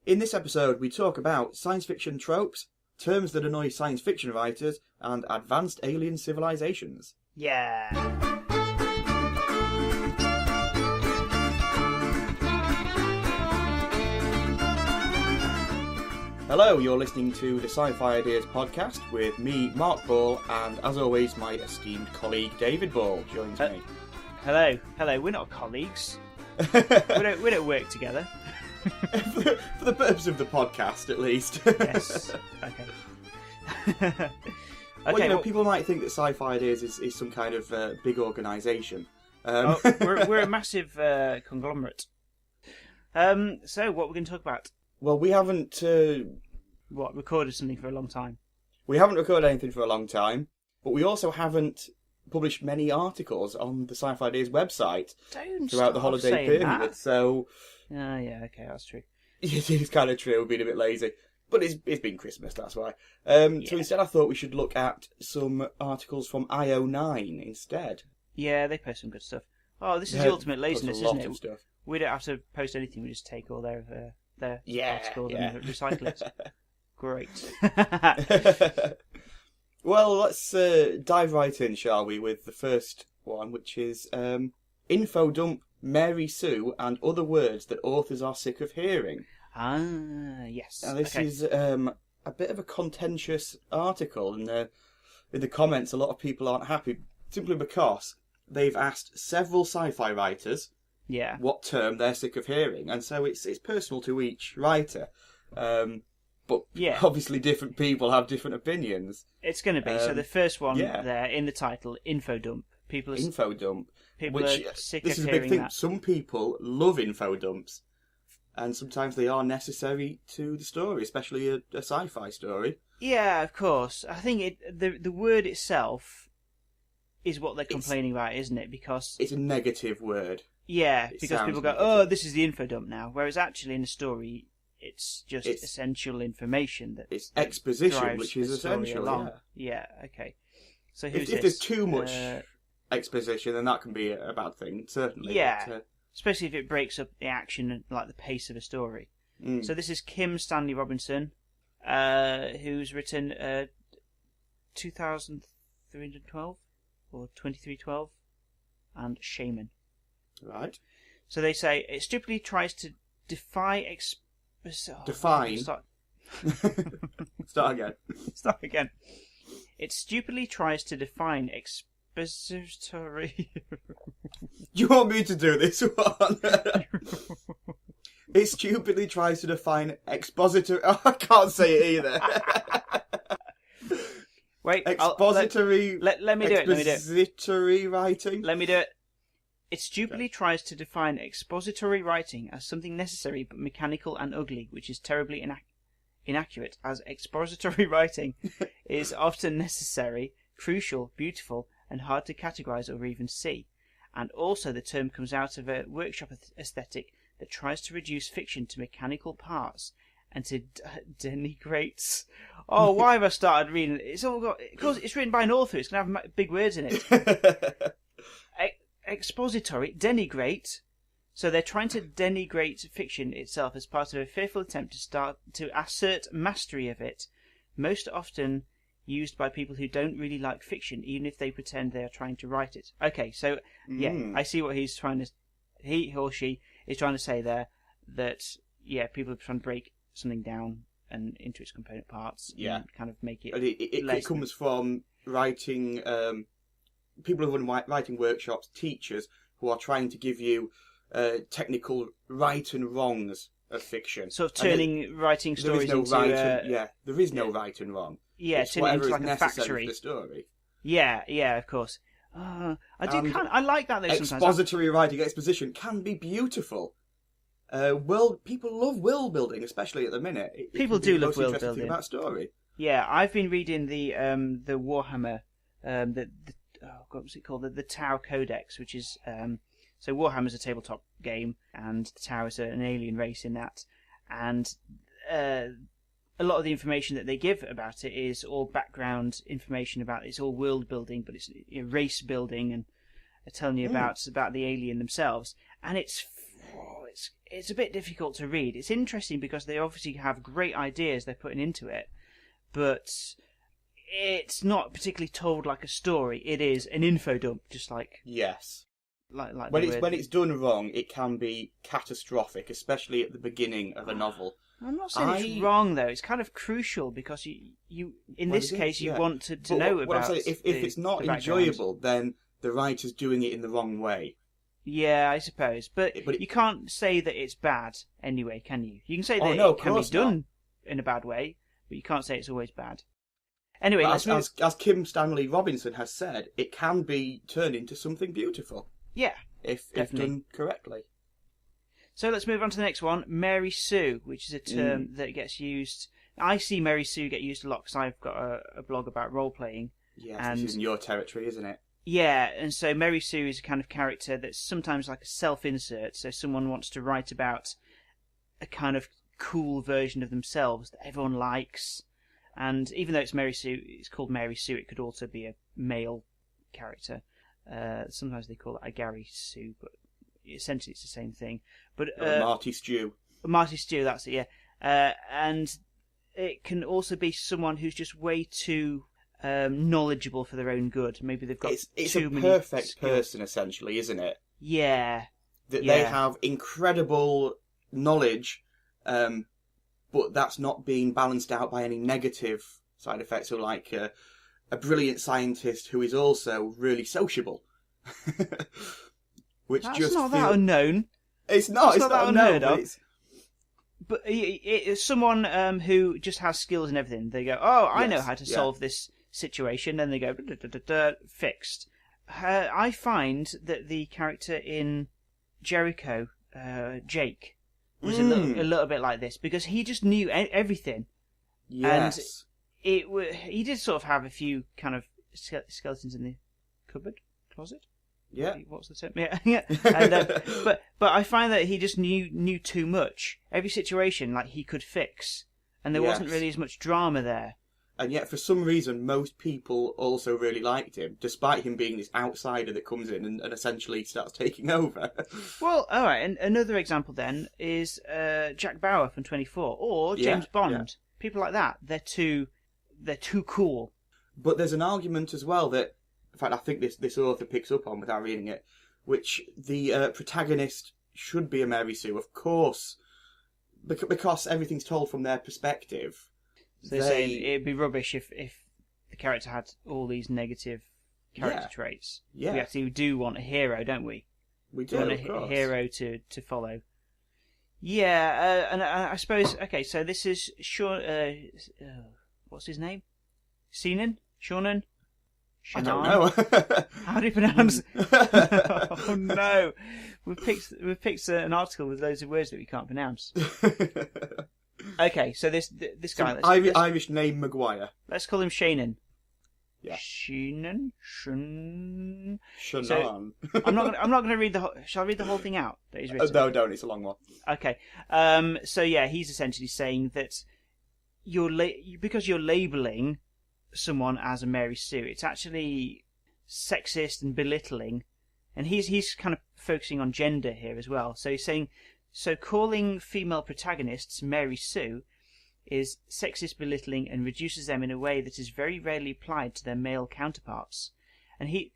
In this episode, we talk about science fiction tropes, terms that annoy science fiction writers, and advanced alien civilizations. Yeah. Hello, you're listening to the Sci-Fi Ideas podcast with me, Mark Ball, and as always, my esteemed colleague David Ball joins me. Hello. We're not colleagues. we don't work together. For the purpose of the podcast, at least. Yes. Okay. Well, people might think that Sci-Fi Ideas is some kind of big organisation. We're a massive conglomerate. So, what we're going to talk about? Well, we haven't... recorded something for a long time? We haven't recorded anything for a long time, but we also haven't published many articles on the Sci-Fi Ideas website throughout the holiday period. That. So... yeah, okay, that's true. It is kind of true, we've been a bit lazy. But it's been Christmas, that's why. So instead I thought we should look at some articles from IO9 instead. Yeah, they post some good stuff. Oh, this is the ultimate laziness, isn't it? Stuff. We don't have to post anything, we just take all their articles and recycle it. Great. Well, let's dive right in, shall we, with the first one, which is Info Dump Mary Sue and Other Words That Authors Are Sick of Hearing. Ah, yes. Now, this is a bit of a contentious article, and in the comments, a lot of people aren't happy, simply because they've asked several sci-fi writers what term they're sick of hearing, and so it's personal to each writer. But obviously different people have different opinions. It's going to be. So the first one there in the title, Info Dump. Info Dump. People which, are sick this of is a hearing big thing. that. Some people love info dumps, and sometimes they are necessary to the story, especially a sci-fi story. Yeah, of course. I think the word itself is what they're complaining about, isn't it? Because it's a negative word. Yeah, because people go, negative. "Oh, this is the info dump now," whereas actually in a story, it's just essential information that it's exposition, which is essential. Along. Yeah, okay. So if there's too much exposition, then that can be a bad thing, certainly. Yeah, but, especially if it breaks up the action and like the pace of a story. So this is Kim Stanley Robinson, who's written 2312 or 2312 and Shaman. Right. So they say it stupidly tries to define. Start again. Start again. It stupidly tries to define expository. Do you want me to do this one? It stupidly tries to define expository. Oh, I can't say it either. Wait, expository. Let me do it. Expository writing. Let me do it. It stupidly tries to define expository writing as something necessary but mechanical and ugly, which is terribly inaccurate, as expository writing is often necessary, crucial, beautiful, and hard to categorize or even see. And also the term comes out of a workshop aesthetic that tries to reduce fiction to mechanical parts and to denigrates. Oh, why have I started reading it? It's all got, because it's written by an author, it's going to have big words in it. Expository, denigrate. So they're trying to denigrate fiction itself as part of a fearful attempt to assert mastery of it, most often used by people who don't really like fiction, even if they pretend they are trying to write it. Okay, so I see what he or she is trying to say there, that people are trying to break something down and into its component parts, and kind of make it. It comes from writing. People who run writing workshops, teachers who are trying to give you technical right and wrongs of fiction. Sort of turning writing stories into... there is no right and wrong. Yeah, turning it into like a factory. For the story. Yeah, of course. I like that though sometimes. Expository writing, exposition can be beautiful. People love world building, especially at the minute. People do love world building. About story. Yeah, I've been reading the Warhammer, what was it called? The Tau Codex, which is so Warhammer's a tabletop game, and the Tau is an alien race in that, and a lot of the information that they give about it is all background information about it. It's all world building, but it's race building and telling you about the alien themselves, and it's it's a bit difficult to read. It's interesting because they obviously have great ideas they're putting into it, but it's not particularly told like a story. It is an info dump, just like yes. Like when it's done wrong, it can be catastrophic, especially at the beginning of a novel. I'm not saying it's wrong though. It's kind of crucial because you in this case you want to know about. What I'm saying, if it's not enjoyable, then the writer's doing it in the wrong way. Yeah, I suppose, but you can't say that it's bad anyway, can you? You can say that it can be done in a bad way, but you can't say it's always bad. Anyway, as Kim Stanley Robinson has said, it can be turned into something beautiful. Yeah, if done correctly. So let's move on to the next one, Mary Sue, which is a term that gets used. I see Mary Sue get used a lot because I've got a blog about role playing. Yes, this is in your territory, isn't it? Yeah, and so Mary Sue is a kind of character that's sometimes like a self-insert. So someone wants to write about a kind of cool version of themselves that everyone likes. And even though it's Mary Sue, it's called Mary Sue, it could also be a male character. Sometimes they call it a Gary Sue, but essentially it's the same thing. But Marty Stew. Marty Stew, that's it, yeah. And it can also be someone who's just way too knowledgeable for their own good. Maybe they've got it's too a many perfect skills. person, essentially, isn't it? Yeah. That they have incredible knowledge, but that's not being balanced out by any negative side effects. So, like a brilliant scientist who is also really sociable, which that's not that unknown. It's not. It's not that unheard of. But it's someone who just has skills and everything. They go, "Oh, I know how to solve this situation," and they go, "Fixed." I find that the character in Jericho, Jake, was a little bit like this because he just knew everything. Yes. And he did sort of have a few kind of skeletons in the closet. Yeah. What's the term? Yeah. And, but I find that he just knew too much. Every situation, like, he could fix, and there wasn't really as much drama there. And yet, for some reason, most people also really liked him, despite him being this outsider that comes in and essentially starts taking over. Well, all right. And another example then is Jack Bauer from 24, or James Bond. Yeah. People like that. They're too cool. But there's an argument as well that, in fact, I think this author picks up on without reading it, which the protagonist should be a Mary Sue, of course, because everything's told from their perspective. So they're saying it'd be rubbish if the character had all these negative character traits. Yeah. We actually do want a hero, don't we? We do, want a hero to follow. Yeah, and I suppose, okay, so this is what's his name? Seanan? Seanan? I don't know. How do you pronounce it? Oh no. We've picked an article with loads of words that we can't pronounce. Okay, so this guy... Irish name Maguire. Let's call him Shannon. Yeah. Shannon? Shannon. So, I'm not going to read the whole... Shall I read the whole thing out that he's written? No, don't. It's a long one. Okay. So yeah, he's essentially saying that because you're labelling someone as a Mary Sue, it's actually sexist and belittling, and he's kind of focusing on gender here as well. So he's saying, so calling female protagonists Mary Sue is sexist, belittling, and reduces them in a way that is very rarely applied to their male counterparts. And he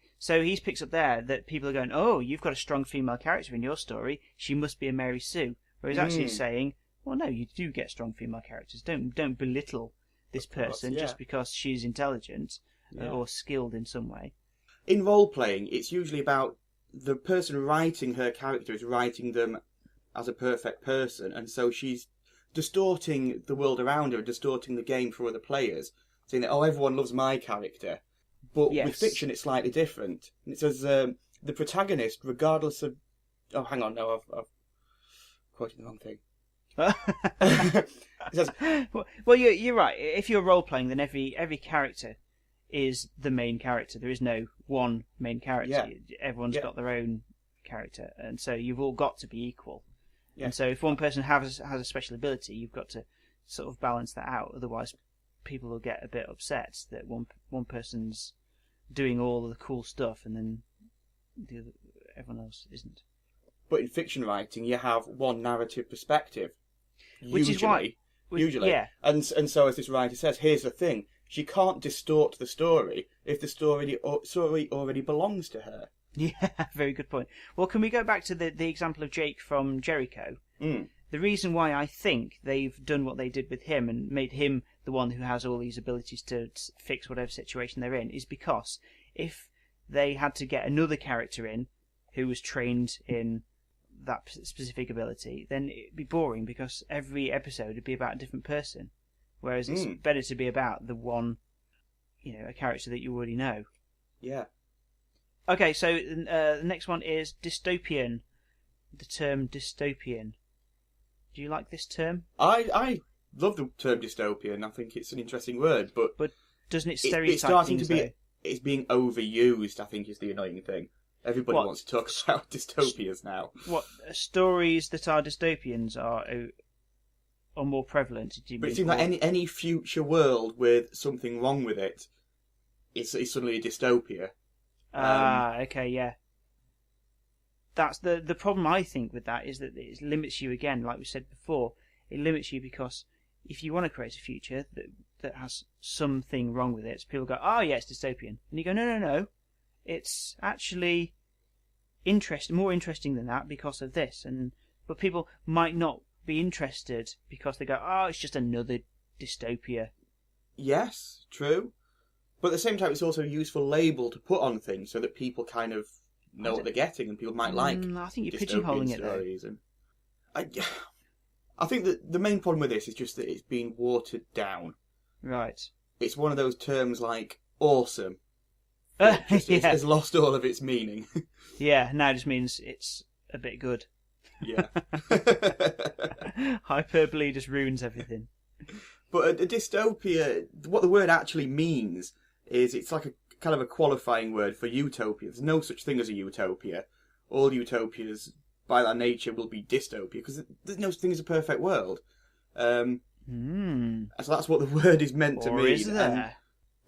picks up there that people are going, "Oh, you've got a strong female character in your story. She must be a Mary Sue." Whereas actually saying, "Well, no, you do get strong female characters. Don't belittle this person just because she's intelligent or skilled in some way." In role playing, it's usually about the person writing her character is writing them as a perfect person, and so she's distorting the world around her, distorting the game for other players, saying that, "Oh, everyone loves my character." But with fiction, it's slightly different. And it says the protagonist, regardless of... Oh, hang on, no, I've quoted the wrong thing. It says... Well, you're right. If you're role-playing, then every character is the main character. There is no one main character. Yeah. Everyone's got their own character, and so you've all got to be equal. Yeah. And so if one person has a special ability, you've got to sort of balance that out. Otherwise, people will get a bit upset that one person's doing all of the cool stuff and then everyone else isn't. But in fiction writing, you have one narrative perspective. Which is why... Usually. Yeah. And so, as this writer says, here's the thing. She can't distort the story if the story already belongs to her. Yeah, very good point. Well, can we go back to the example of Jake from Jericho? The reason why I think they've done what they did with him and made him the one who has all these abilities to fix whatever situation they're in is because if they had to get another character in who was trained in that specific ability, then it'd be boring because every episode would be about a different person. Whereas it's better to be about the one, a character that you already know. Yeah. Okay, so the next one is dystopian. The term dystopian. Do you like this term? I love the term dystopian. I think it's an interesting word, but doesn't it stereotype it's starting things, to be? It's being overused. I think is the annoying thing. Everybody wants to talk about dystopias now. What stories that are dystopians are more prevalent? But it seems like any future world with something wrong with it, it's suddenly a dystopia. Okay, yeah. That's the problem I think with that is that it limits you again, like we said before. It limits you because if you want to create a future that has something wrong with it, people go, "Oh yeah, it's dystopian," and you go, "No, it's actually more interesting than that because of this." But people might not be interested because they go, "Oh, it's just another dystopia." Yes, true. But at the same time, it's also a useful label to put on things so that people kind of know what they're getting, and people might like. I think you're pigeonholing it though. I think that the main problem with this is just that it's been watered down. Right. It's one of those terms like awesome. It has lost all of its meaning. Yeah, now it just means it's a bit good. Yeah. Hyperbole just ruins everything. But a dystopia, what the word actually means is it's like a kind of a qualifying word for utopia. There's no such thing as a utopia. All utopias, by their nature, will be dystopia because there's no such thing as a perfect world. So that's what the word is meant to mean. Is there?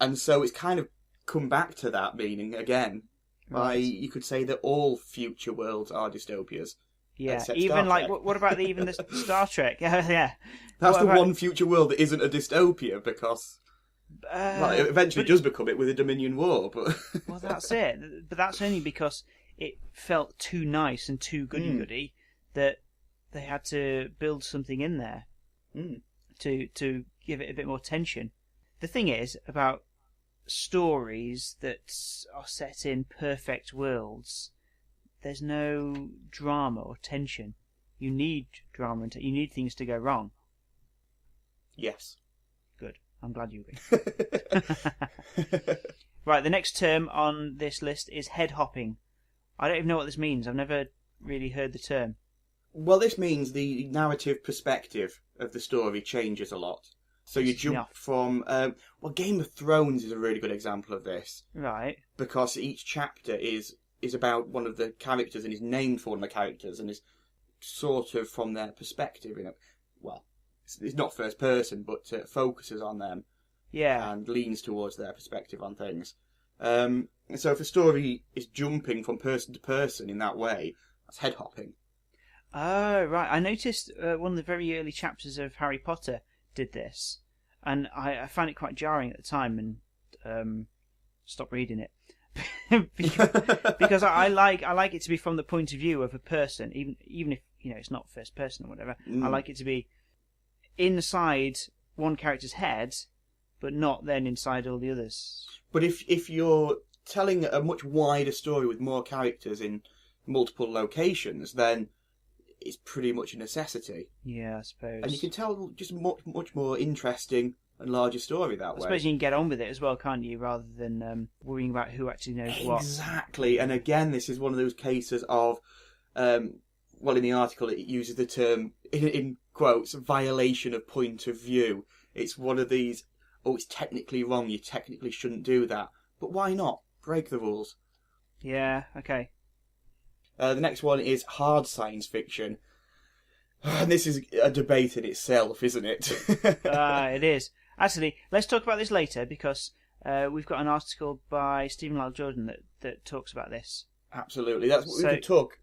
And so it's kind of come back to that meaning again. Right. You could say that all future worlds are dystopias. Yeah, even like what about even the Star Trek? Yeah, that's one future world that isn't a dystopia because it eventually does become it with a Dominion War. But well, that's it. But that's only because it felt too nice and too goody-goody that they had to build something in there to give it a bit more tension. The thing is about stories that are set in perfect worlds. There's no drama or tension. You need drama and you need things to go wrong. Yes. Good. I'm glad you agree. Right, the next term on this list is head hopping. I don't even know what this means. I've never really heard the term. Well, this means the narrative perspective of the story changes a lot. So you jump from... Game of Thrones is a really good example of this. Right. Because each chapter is about one of the characters and is named for one of the characters and is sort of from their perspective. Well, it's not first person, but focuses on them. Yeah. And leans towards their perspective on things. So if a story is jumping from person to person in that way, that's head hopping. Oh, right. I noticed one of the very early chapters of Harry Potter did this, and I found it quite jarring at the time and stopped reading it. because I like it to be from the point of view of a person, even if it's not first person or whatever. I like it to be inside one character's head, but not then inside all the others. But if you're telling a much wider story with more characters in multiple locations, then it's pretty much a necessity. Yeah, I suppose. And you can tell just much more interesting and larger story that way. I suppose you can get on with it as well, can't you, rather than worrying about who actually knows what. Exactly. And again, this is one of those cases of, in the article it uses the term, in quotes, violation of point of view. It's one of these, it's technically wrong, you technically shouldn't do that. But why not? Break the rules. Yeah, okay. The next one is hard science fiction. And this is a debate in itself, isn't it? It is. Actually, let's talk about this later because we've got an article by Stephen Lyle Jordan that talks about this. Absolutely. That's what we could talk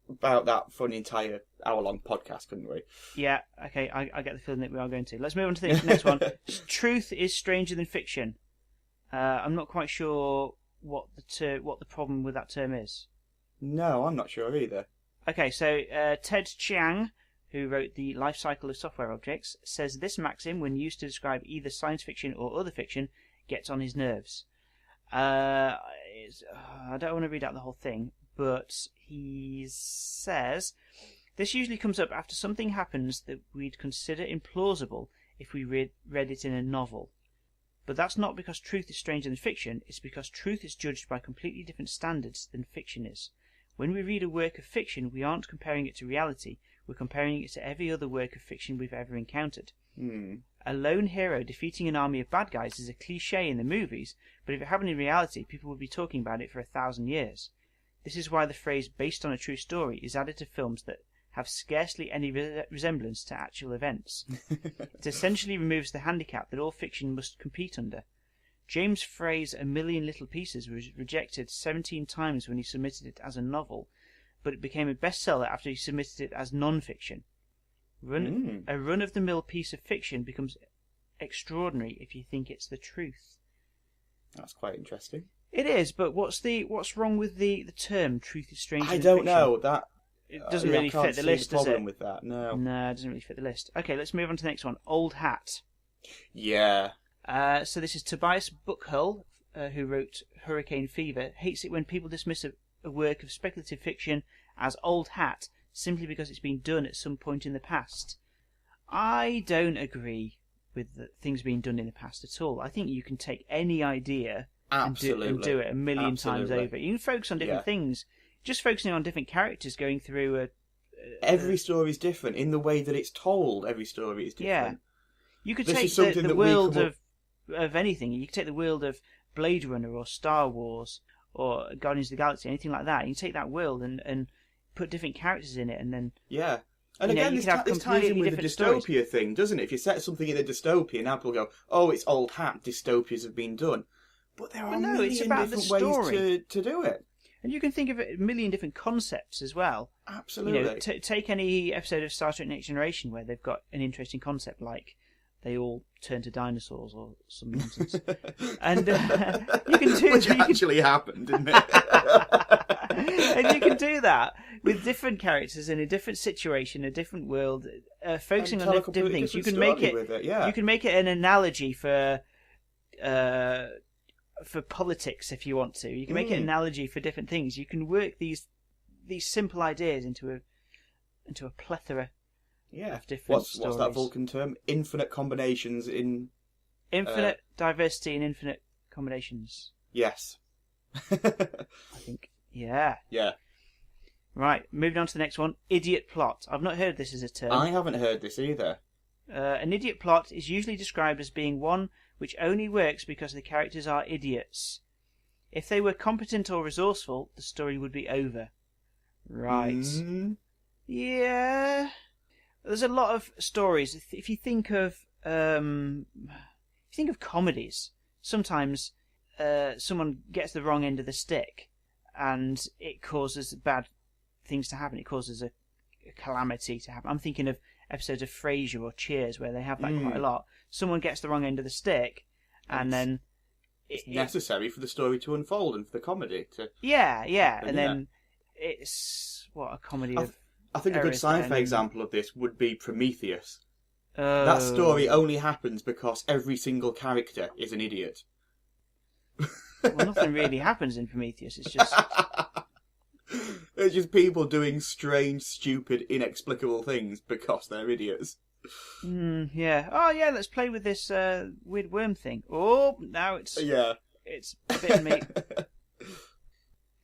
about that for an entire hour-long podcast, couldn't we? Yeah, okay, I get the feeling that we are going to. Let's move on to the next one. Truth is stranger than fiction. I'm not quite sure what the problem with that term is. No, I'm not sure either. Okay, so Ted Chiang, who wrote The Life Cycle of Software Objects, says this maxim, when used to describe either science fiction or other fiction, gets on his nerves. I don't want to read out the whole thing, but he says this usually comes up after something happens that we'd consider implausible if we read it in a novel. But that's not because truth is stranger than fiction, it's because truth is judged by completely different standards than fiction is. When we read a work of fiction, we aren't comparing it to reality, we're comparing it to every other work of fiction we've ever encountered. A lone hero defeating an army of bad guys is a cliche in the movies, but if it happened in reality, people would be talking about it for 1,000 years. This is why the phrase based on a true story is added to films that have scarcely any resemblance to actual events. It essentially removes the handicap that all fiction must compete under. James Frey's A Million Little Pieces was rejected 17 times when he submitted it as a novel, but it became a bestseller after he submitted it as non-fiction. A run-of-the-mill piece of fiction becomes extraordinary if you think it's the truth. That's quite interesting. It is, but what's wrong with the term "truth is stranger than fiction"? I don't fiction? know. That it doesn't really fit the list, does it? With that, no. No, it doesn't really fit the list. Okay, let's move on to the next one. Old hat. Yeah. So this is Tobias Buckhull, who wrote Hurricane Fever. Hates it when people dismiss a work of speculative fiction as old hat simply because it's been done at some point in the past. I don't agree with things being done in the past at all. I think you can take any idea and do it a million times over. You can focus on different things. Just focusing on different characters going through every story is different in the way that it's told. Every story is different. Yeah. You could take the world of anything. You could take the world of Blade Runner or Star Wars or Guardians of the Galaxy, anything like that. You can take that world and put different characters in it, and then and again, this ties in with the dystopia thing, doesn't it? If you set something in a dystopia, now people go, "Oh, it's old hat. Dystopias have been done," but there are a million different ways to do it. And you can think of a million different concepts as well. Absolutely. Take any episode of Star Trek Next Generation where they've got an interesting concept, like they all turn to dinosaurs or some nonsense. And you can do which actually happened, didn't it? And you can do that with different characters in a different situation, a different world, focusing on different things. You can make it. You can make it an analogy for politics if you want to. You can make it an analogy for different things. You can work these simple ideas into a plethora of different stories. What's that Vulcan term? Infinite combinations in... Infinite diversity and infinite combinations. Yes. I think. Yeah. Yeah. Right, moving on to the next one. Idiot plot. I've not heard this as a term. I haven't heard this either. An idiot plot is usually described as being one which only works because the characters are idiots. If they were competent or resourceful, the story would be over. Right. Yeah. There's a lot of stories. If you think of comedies, sometimes someone gets the wrong end of the stick, and it causes bad things to happen. It causes a calamity to happen. I'm thinking of episodes of Frasier or Cheers where they have that quite a lot. Someone gets the wrong end of the stick, and then it's necessary for the story to unfold and for the comedy to. And then it's a comedy of. I think a good sci-fi example of this would be Prometheus. That story only happens because every single character is an idiot. Well, nothing really happens in Prometheus. It's just. It's just people doing strange, stupid, inexplicable things because they're idiots. Yeah. Oh, yeah. Let's play with this weird worm thing. Oh, now it's it's bitten me.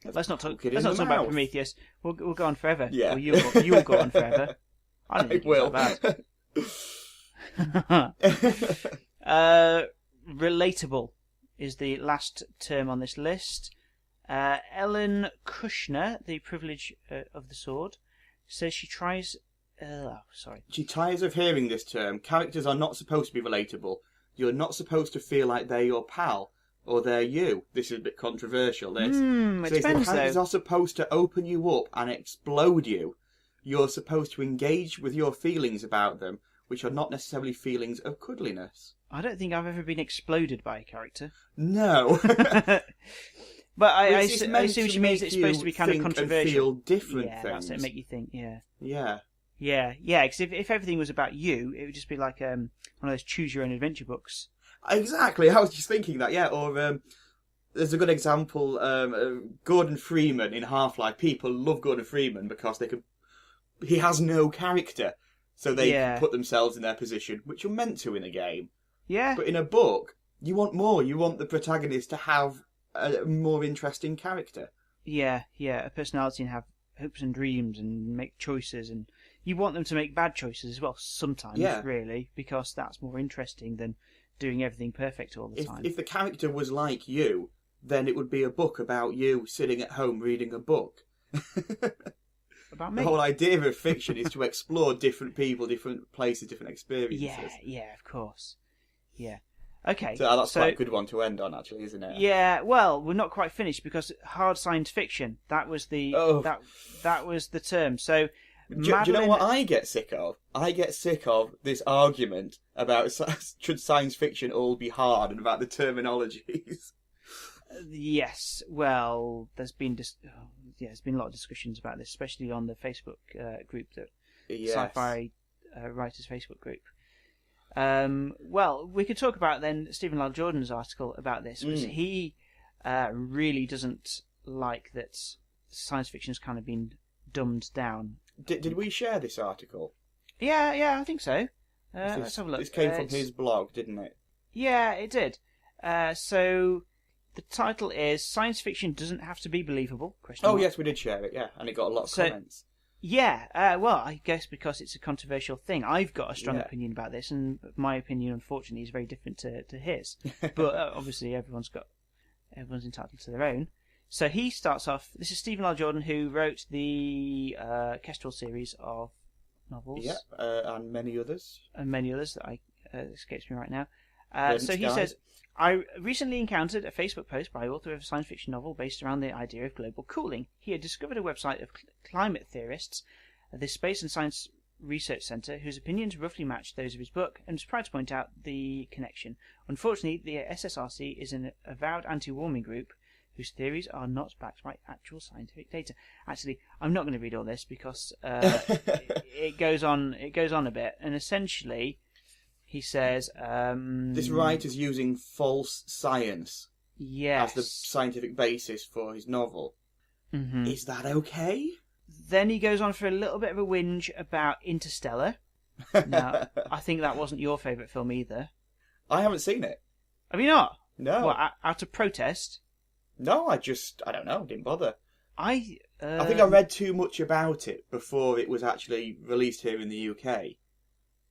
Let's not talk about Prometheus. We'll go on forever. Yeah. Or you'll go on forever. I don't think will. Relatable is the last term on this list. Ellen Kushner, the privilege of the sword, says she tries. She tires of hearing this term. Characters are not supposed to be relatable. You're not supposed to feel like they're your pal. or they're you. This is a bit controversial, this. It depends, the characters though. are supposed to open you up and explode you. You're supposed to engage with your feelings about them, which are not necessarily feelings of cuddliness. I don't think I've ever been exploded by a character. No. But I assume she means it's supposed to be kind of controversial. And feel different things. That's it, make you think, yeah. Yeah. Yeah, because if everything was about you, it would just be like one of those choose-your-own-adventure books. Exactly, I was just thinking that, yeah. Or there's a good example, Gordon Freeman in Half-Life. People love Gordon Freeman because he has no character, so they can put themselves in their position, which you're meant to in a game. Yeah. But in a book, you want more. You want the protagonist to have a more interesting character. Yeah, a personality and have hopes and dreams and make choices, and you want them to make bad choices as well sometimes, really, because that's more interesting than doing everything perfect all the time. If the character was like you, then it would be a book about you sitting at home reading a book. About me? The whole idea of fiction is to explore different people, different places, different experiences. Yeah, of course. Yeah. Okay. So that's quite a good one to end on, actually, isn't it? Yeah. Well, we're not quite finished because hard science fiction. That was the that was the term. So, do you know what I get sick of? I get sick of this argument about should science fiction all be hard and about the terminologies. Yes. Well, there's been a lot of discussions about this, especially on the Facebook group, SciFi writers Facebook group. Well, we could talk about then Stephen L. Jordan's article about this, because he really doesn't like that science fiction has kind of been dumbed down. Did we share this article? Yeah, I think so. Let's have a look. This came from his blog, didn't it? Yeah, it did. So the title is "Science Fiction Doesn't Have to Be Believable?" ? Oh yes, we did share it. Yeah, and it got a lot of comments. Yeah, well, I guess because it's a controversial thing. I've got a strong opinion about this, and my opinion, unfortunately, is very different to his. But obviously, everyone's entitled to their own. So he starts off. This is Stephen L. Jordan, who wrote the Kestrel series of novels. Yeah, and many others. And many others that escapes me right now. So he says, I recently encountered a Facebook post by author of a science fiction novel based around the idea of global cooling. He had discovered a website of climate theorists, the Space and Science Research Centre, whose opinions roughly matched those of his book, and was proud to point out the connection. Unfortunately, the SSRC is an avowed anti-warming group whose theories are not backed by actual scientific data. Actually, I'm not going to read all this because it goes on a bit, and essentially he says this writer's using false science as the scientific basis for his novel. Mm-hmm. Is that okay? Then he goes on for a little bit of a whinge about Interstellar. Now, I think that wasn't your favourite film either. I haven't seen it. Have you not? No. What, out of protest? No, I don't know, didn't bother. I think I read too much about it before it was actually released here in the UK.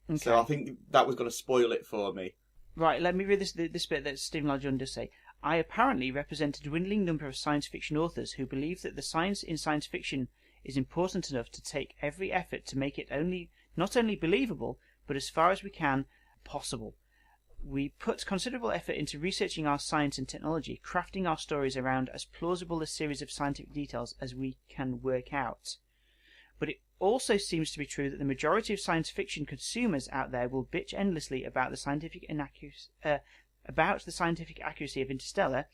Okay. So I think that was going to spoil it for me. Right, let me read this bit that Stephen L. Jordan does say. I apparently represent a dwindling number of science fiction authors who believe that the science in science fiction is important enough to take every effort to make it not only believable, but as far as we can, possible. We put considerable effort into researching our science and technology, crafting our stories around as plausible a series of scientific details as we can work out. But it also seems to be true that the majority of science fiction consumers out there will bitch endlessly about the scientific accuracy of Interstellar,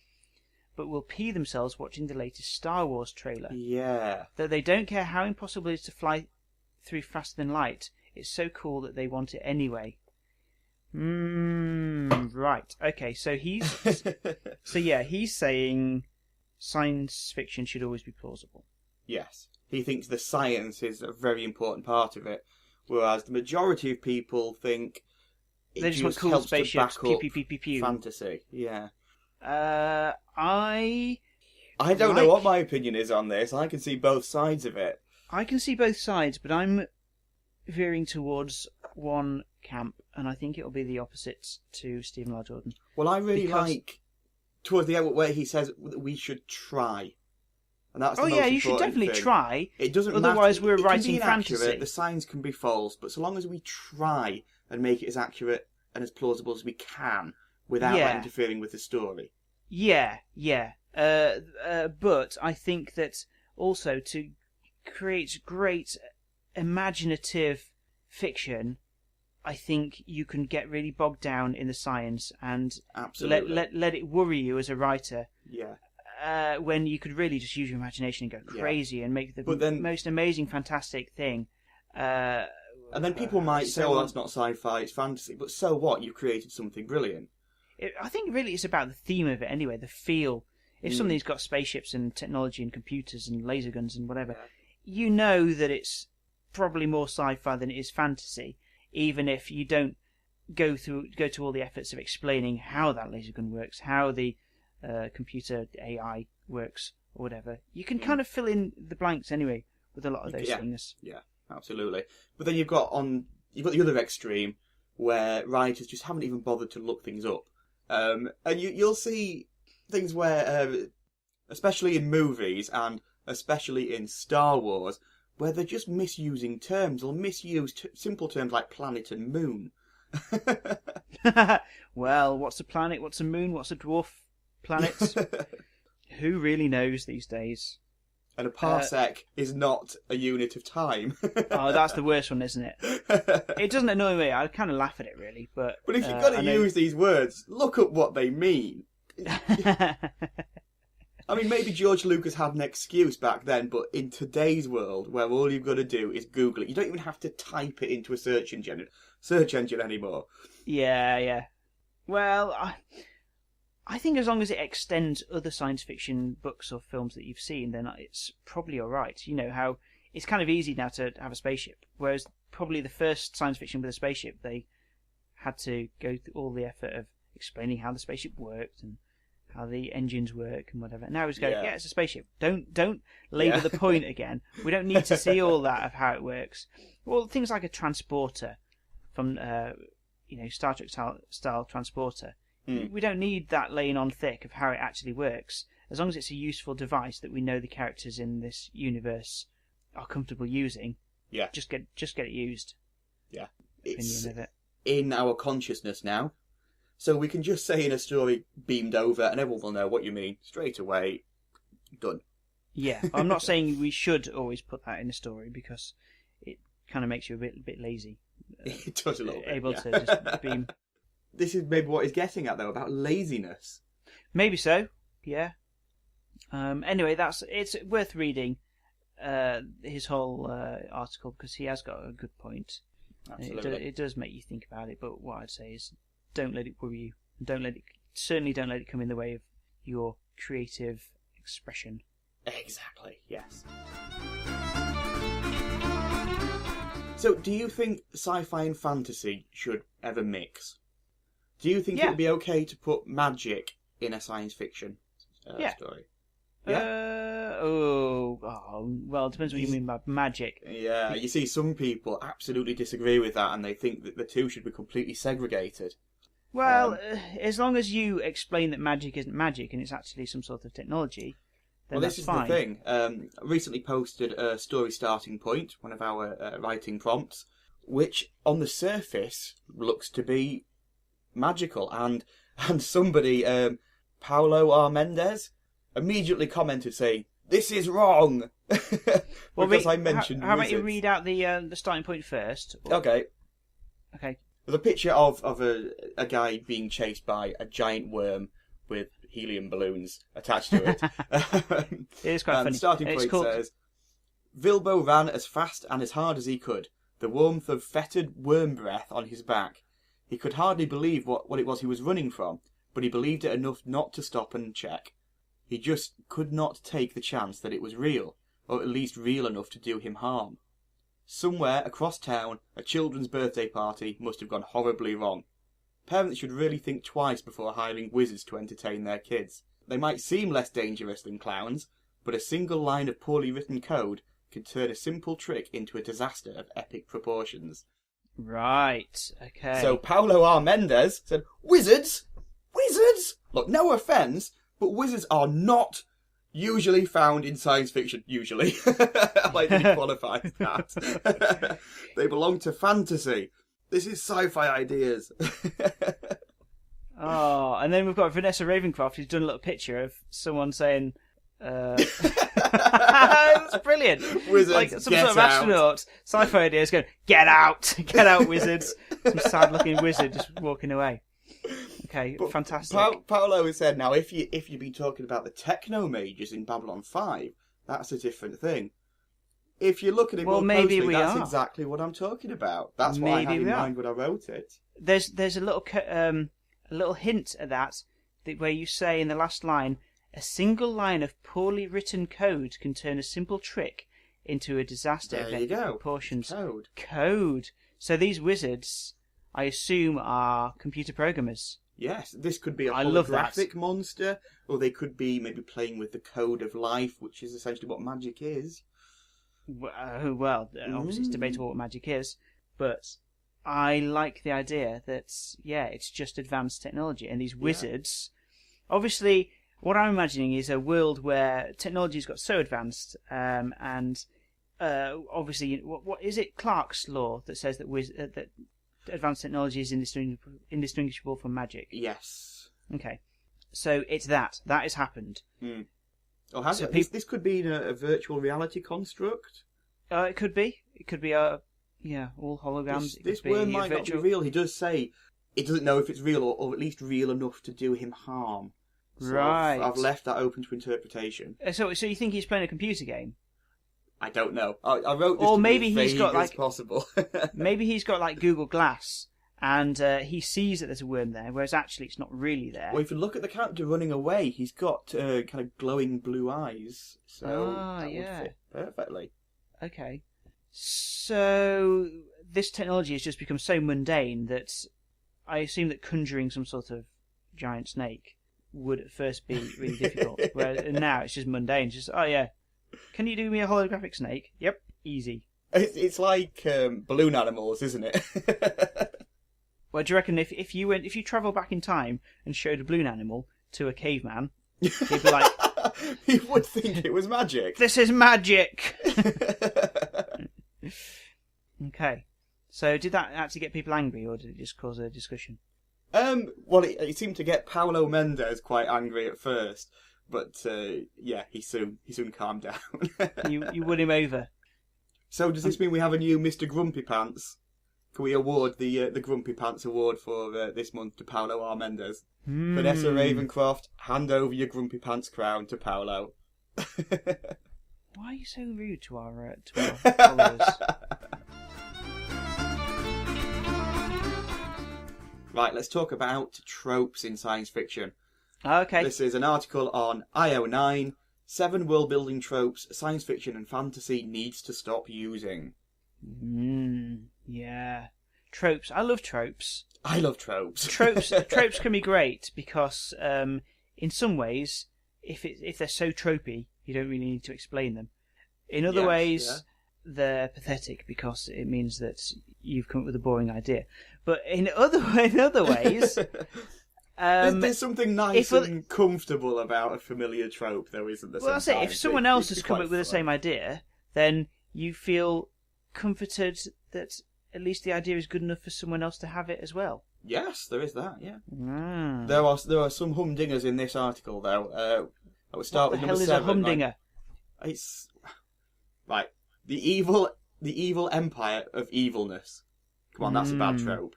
but will pee themselves watching the latest Star Wars trailer. Yeah. That they don't care how impossible it is to fly through faster than light. It's so cool that they want it anyway. Right. Okay, so he's saying science fiction should always be plausible. Yes. He thinks the science is a very important part of it, whereas the majority of people think they just want cool spaceships, pew. Fantasy. Yeah. I don't know what my opinion is on this. I can see both sides of it. I can see both sides, but I'm veering towards one camp, and I think it'll be the opposite to Stephen L. Jordan. Well, I really like towards the end where he says that we should try. And that's the most you should definitely thing. Try. It doesn't Otherwise, matter. we're writing fantasy. The signs can be false, but so long as we try and make it as accurate and as plausible as we can without interfering with the story. Yeah. But I think that also to create great imaginative fiction, I think you can get really bogged down in the science and let it worry you as a writer. Yeah. When you could really just use your imagination and go crazy and make the most amazing, fantastic thing. And then people might say, "Oh, that's not sci-fi; it's fantasy." But so what? You created something brilliant. I think really it's about the theme of it anyway, the feel. If somebody's got spaceships and technology and computers and laser guns and whatever, you know that it's probably more sci-fi than it is fantasy, even if you don't go to all the efforts of explaining how that laser gun works, how the computer AI works, or whatever. You can kind of fill in the blanks anyway with a lot of those things. Yeah, absolutely. But then you've got the other extreme where writers just haven't even bothered to look things up, and you'll see things where, especially in movies and especially in Star Wars, where they're just misusing terms or misuse simple terms like planet and moon. Well, what's a planet? What's a moon? What's a dwarf planet? Who really knows these days? And a parsec is not a unit of time. Oh, that's the worst one, isn't it? It doesn't annoy me. I kind of laugh at it, really. But if you've got to use these words, look up what they mean. I mean, maybe George Lucas had an excuse back then, but in today's world, where all you've got to do is Google it, you don't even have to type it into a search engine anymore. Yeah. Well, I think as long as it extends other science fiction books or films that you've seen, then it's probably all right. You know how it's kind of easy now to have a spaceship, whereas probably the first science fiction with a spaceship, they had to go through all the effort of explaining how the spaceship worked and how the engines work and whatever. Now it's going, it's a spaceship. Don't labour the point again. We don't need to see all that of how it works. Well, things like a transporter from Star Trek style transporter. We don't need that laying on thick of how it actually works. As long as it's a useful device that we know the characters in this universe are comfortable using. Yeah. Just get it used. Yeah. It's in our consciousness now. So we can just say in a story beamed over and everyone will know what you mean straight away. Done. Yeah. I'm not saying we should always put that in a story because it kind of makes you a bit lazy. It does a little bit. Able to just beam. This is maybe what he's getting at though, about laziness. Maybe so. Yeah. Anyway, it's worth reading his whole article because he has got a good point. Absolutely. It does make you think about it, but what I'd say is don't let it worry you. Certainly don't let it come in the way of your creative expression. Exactly, yes. So, do you think sci-fi and fantasy should ever mix? Do you think it would be okay to put magic in a science fiction story? Yeah. Well, it depends what you mean by magic. Yeah, you see, some people absolutely disagree with that, and they think that the two should be completely segregated. Well, as long as you explain that magic isn't magic and it's actually some sort of technology, then this is fine. The thing. I recently posted a story starting point, one of our writing prompts, which on the surface looks to be magical, and somebody, Paulo R. Mendez, immediately commented saying, "This is wrong," because I mentioned How about you read out the starting point first? Okay. There's a picture of a guy being chased by a giant worm with helium balloons attached to it. It is quite funny. The starting point says, Vilbo ran as fast and as hard as he could, the warmth of fetid worm breath on his back. He could hardly believe what it was he was running from, but he believed it enough not to stop and check. He just could not take the chance that it was real, or at least real enough to do him harm. Somewhere across town, a children's birthday party must have gone horribly wrong. Parents should really think twice before hiring wizards to entertain their kids. They might seem less dangerous than clowns, but a single line of poorly written code can turn a simple trick into a disaster of epic proportions. Right, okay. So Paulo R. Mendez said, Wizards? Wizards? Look, no offence, but wizards are not usually found in science fiction, usually. I like to qualify that. They belong to fantasy. This is sci-fi ideas. Oh, And then we've got Vanessa Ravencroft, who's done a little picture of someone saying, It's brilliant. Wizards, like some get sort of astronaut. Sci-fi ideas going, get out, wizards. Some sad-looking wizard just walking away. Okay, but fantastic. Paolo has said, now, if you've been talking about the techno mages in Babylon 5, that's a different thing. If you look at it more closely, that's exactly what I'm talking about. That's what I had in mind when I wrote it. There's a little hint at that where you say in the last line, a single line of poorly written code can turn a simple trick into a disaster event of proportions. Code. So these wizards, I assume, are computer programmers. Yes, this could be a holographic monster, or they could be maybe playing with the code of life, which is essentially what magic is. Well, obviously it's debatable what magic is, but I like the idea that, it's just advanced technology, and these wizards, obviously, what I'm imagining is a world where technology's got so advanced, and obviously, what is it? Clarke's law that says that that advanced technology is indistinguishable from magic. Yes. Okay, so it's that has happened. Oh, has it? This could be a virtual reality construct. It could be. It could be all holograms. This worm might not be real. He does say he doesn't know if it's real or at least real enough to do him harm. So right. I've left that open to interpretation. So you think he's playing a computer game? I don't know. I wrote this or to maybe be as he's got as possible. Maybe he's got like Google Glass, and he sees that there's a worm there, whereas actually it's not really there. Well, if you look at the character running away, he's got kind of glowing blue eyes, so that would fit perfectly. Okay, so this technology has just become so mundane that I assume that conjuring some sort of giant snake would at first be really difficult. Whereas now it's just mundane. It's just, can you do me a holographic snake? Yep, easy. It's like balloon animals, isn't it? Well, do you reckon if you travel back in time and showed a balloon animal to a caveman, he'd be like, he would think it was magic. This is magic. Okay, so did that actually get people angry, or did it just cause a discussion? Well, it seemed to get Paulo Mendes quite angry at first, but he soon calmed down. You won him over. So does this mean we have a new Mr. Grumpy Pants? Can we award the Grumpy Pants award for this month to Paulo R. Mendes? Vanessa Ravencroft, hand over your Grumpy Pants crown to Paulo. Why are you so rude to our followers? Right, let's talk about tropes in science fiction. Okay. This is an article on IO9, 7 world-building tropes science fiction and fantasy needs to stop using. Yeah. Tropes. I love tropes. I love tropes. Tropes can be great because, in some ways, if they're so tropey, you don't really need to explain them. In other ways, they're pathetic because it means that you've come up with a boring idea. But in other ways, there's something nice and comfortable about a familiar trope, though, isn't there? Well, that's it. If someone else has come up with the same idea, then you feel comforted that at least the idea is good enough for someone else to have it as well. Yes, there is that. Yeah. There are some humdingers in this article, though. I would start with number 7. What the hell is a humdinger? It's right. The evil empire of evilness. Come on, that's a bad trope.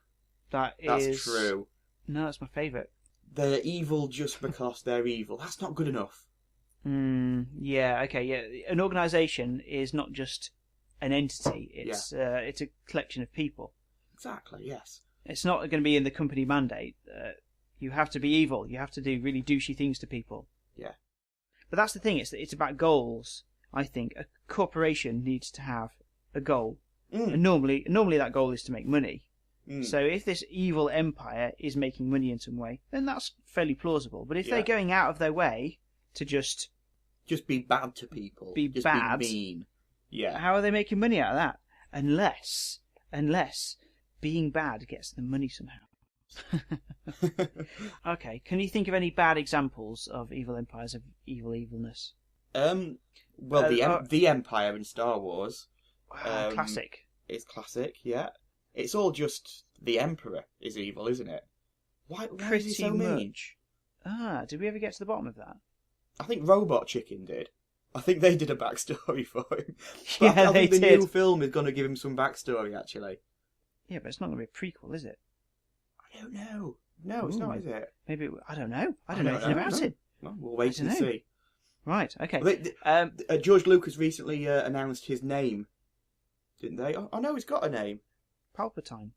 That's true. No, that's my favourite. They're evil just because they're evil. That's not good enough. Yeah. Okay. Yeah. An organisation is not just an entity. It's a collection of people. Exactly. Yes. It's not going to be in the company mandate. You have to be evil. You have to do really douchey things to people. Yeah. But that's the thing. It's about goals. I think a corporation needs to have a goal, and normally that goal is to make money. So if this evil empire is making money in some way, then that's fairly plausible. But if they're going out of their way to just be bad to people, be mean, how are they making money out of that? Unless being bad gets them money somehow. Okay, can you think of any bad examples of evil empires of evilness? Well, the Empire in Star Wars. Classic. It's classic, yeah. It's all just the Emperor is evil, isn't it? Why is he so mean? Did we ever get to the bottom of that? I think Robot Chicken did. I think they did a backstory for him. Yeah, I think the did. new film is going to give him some backstory, actually. Yeah, but it's not going to be a prequel, is it? I don't know. No, it's not, is it? Maybe, I don't know. I don't know anything about it. Well, we'll wait and see. Right, okay. Well, George Lucas recently announced his name, didn't they? Oh, no, he's got a name. Palpatine.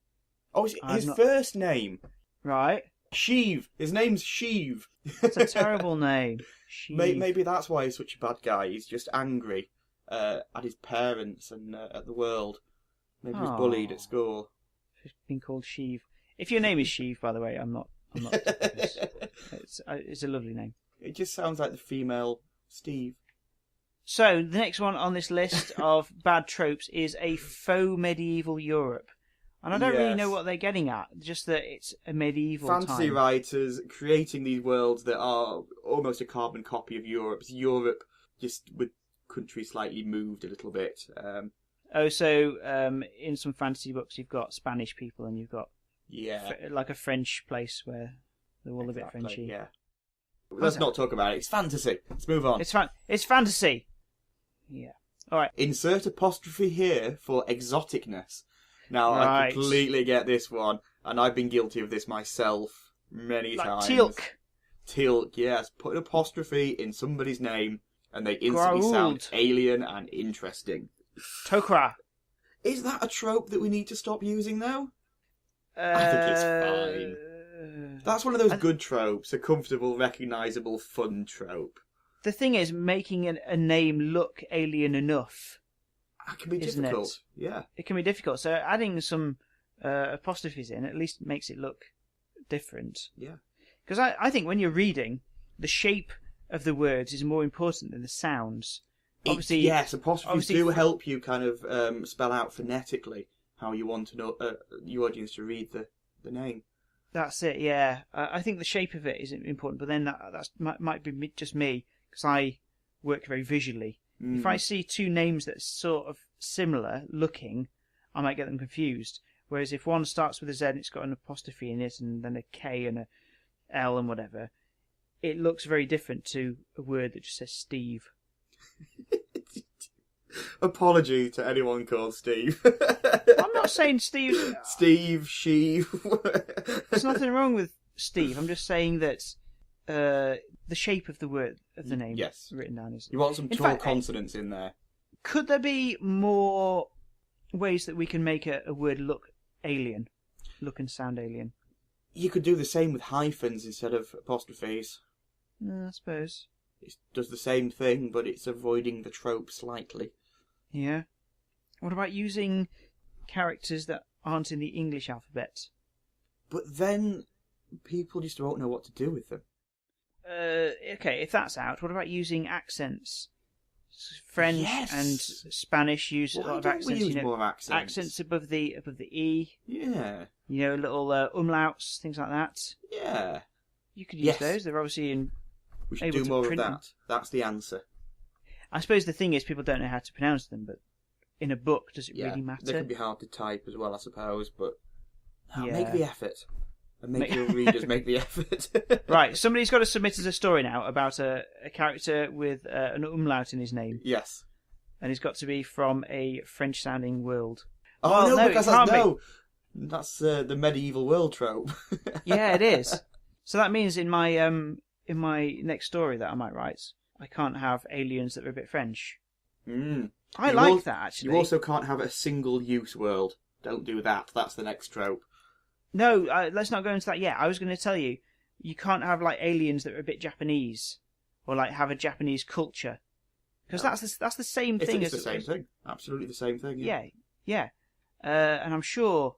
Oh, his first name. Right. Sheev. His name's Sheev. That's a terrible name. Maybe that's why he's such a bad guy. He's just angry at his parents and at the world. Maybe he was bullied at school. Being called Sheev. If your name is Sheev, by the way, I'm not. It's a lovely name. It just sounds like the female Steve. So the next one on this list of bad tropes is a faux medieval Europe. And I don't really know what they're getting at, just that it's a medieval fantasy time. writers creating these worlds that are almost a carbon copy of Europe's. Europe, just with countries slightly moved a little bit. So in some fantasy books you've got Spanish people and you've got like a French place where they're all a bit Frenchy. Yeah. Let's not talk about it. It's fantasy. Let's move on. It's fantasy. Yeah. All right. Insert apostrophe here for exoticness. Now, I completely get this one, and I've been guilty of this myself many times. Teal'c. Teal'c, yes. Put an apostrophe in somebody's name, and they instantly sound alien and interesting. Tok'ra. Is that a trope that we need to stop using, though? I think it's fine. That's one of those good tropes, a comfortable, recognisable, fun trope. The thing is, making a name look alien enough... That can be difficult. Yeah. It can be difficult. So adding some apostrophes in at least makes it look different. Yeah. Because I think when you're reading, the shape of the words is more important than the sounds. Obviously, yes, apostrophes do help you kind of spell out phonetically how you want your audience to read the name. That's it, yeah. I think the shape of it is important, but then that might be just me, because I work very visually. If I see two names that are sort of similar looking, I might get them confused. Whereas if one starts with a Z and it's got an apostrophe in it, and then a K and a L and whatever, it looks very different to a word that just says Steve. Apology to anyone called Steve. I'm not saying Steve. Steve, Sheev. There's nothing wrong with Steve. I'm just saying that the shape of the word of the name written down is. You want some tall consonants in there. Could there be more ways that we can make a word look alien, look and sound alien? You could do the same with hyphens instead of apostrophes. I suppose. It does the same thing, but it's avoiding the trope slightly. Yeah. What about using characters that aren't in the English alphabet? But then people just won't know what to do with them. Okay, if that's out, what about using accents? French and Spanish use a lot of accents. More accents? Accents above the E. Yeah. Little umlauts, things like that. Yeah. You could use those. They're obviously in. We should do more of that. That's the answer. I suppose the thing is, people don't know how to pronounce them, but in a book, does it really matter? They can be hard to type as well, I suppose, but make the effort. And make your readers make the effort. Right, somebody's got to submit us a story now about a character with an umlaut in his name. Yes. And it's got to be from a French-sounding world. Oh, no, because that's the medieval world trope. Yeah, it is. So that means in my next story that I might write, I can't have aliens that are a bit French. I like that, actually. You also can't have a single-use world. Don't do that. That's the next trope. No, let's not go into that yet. I was going to tell you, you can't have like aliens that are a bit Japanese, or like have a Japanese culture, because that's the same thing. It's the same thing. Absolutely the same thing. Yeah. And I'm sure